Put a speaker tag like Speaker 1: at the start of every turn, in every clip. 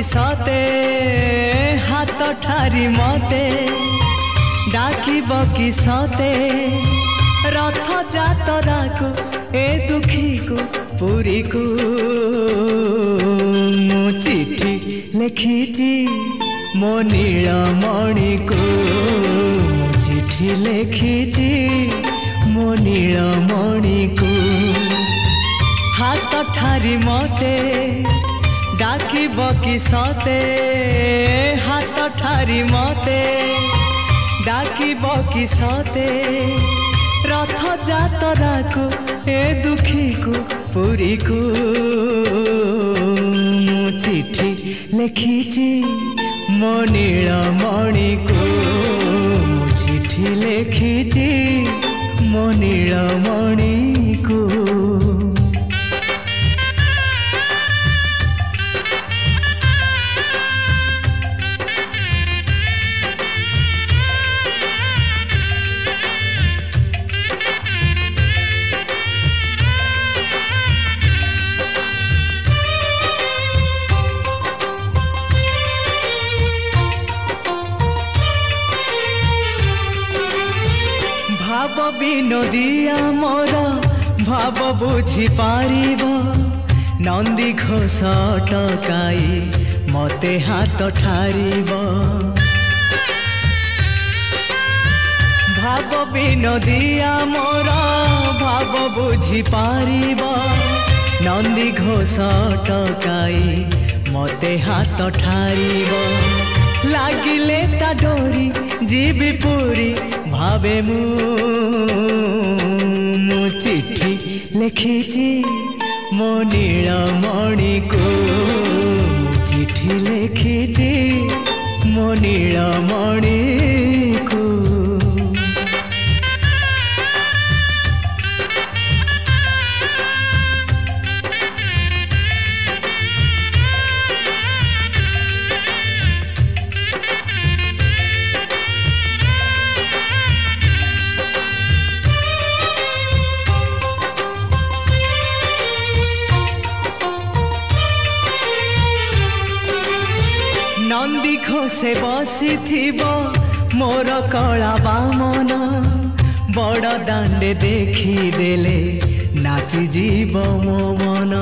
Speaker 1: सते हाथ ठारी मते डाकिब कि सते रथ जातरा को ए दुखी को पुरी को मु चिठी लिखिची मो नीलमणि को मु चिठी लिखिची मो नीलमणि को हाथ ठारी मते डाकिब कि सते हाथ ठारी मते डाकिब कि सते रथ जातरा को ए दुखी को पुरी को मु चिठी लिखिची मो नीलमणि को मु चिठी लिखिची मो नीलमणि को। भाव विनोदिया मोर भाव बुझी पारिब नंदी घोष टकाई मते हाथ ठारिब भाव विनोदिया मोर भाव बुझी पारिब नंदी घोष टकाई मते हाथ ठारिब लागिले ता डोरी जीवी पूरी भावे मु चिठी लिखिची मो नीलमणि को मु चिठी लिखिची मो नीलमणि को। नंदी घोषे बसी मोर कला बामन बड़ दांडे देखी देले नाची जीव मो मन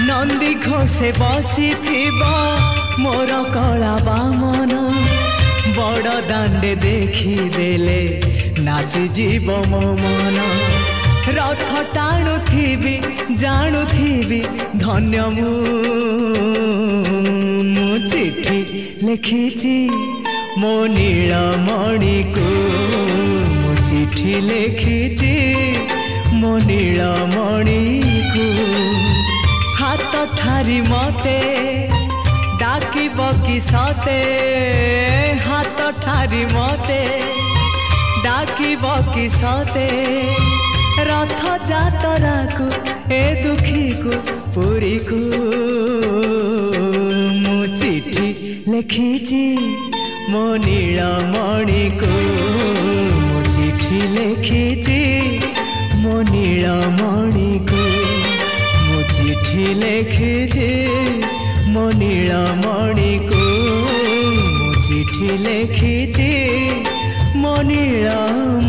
Speaker 1: नंदी घोषे बसी मोर कला बामन बड़ दांडे देखी देले नाची जीव मो मन रथ टाणुथिबी जाणुथिबी धन्य मु चिठी लिखिची मो नीलमणि को मु चिठी लिखिची मो नीलमणि को हाथ ठारी मते डाकिब कि सते हाथ ठारी मते डाकिब कि सते रथ जातरा को ए दुखी को पुरी को मु चिठी लिखिची मो नीलमणि को मु चिठी लिखिची मो नीलमणि को मु चिठी लिखिची मो नीलमणि को मु चिठी लिखिची मो नीलमणि।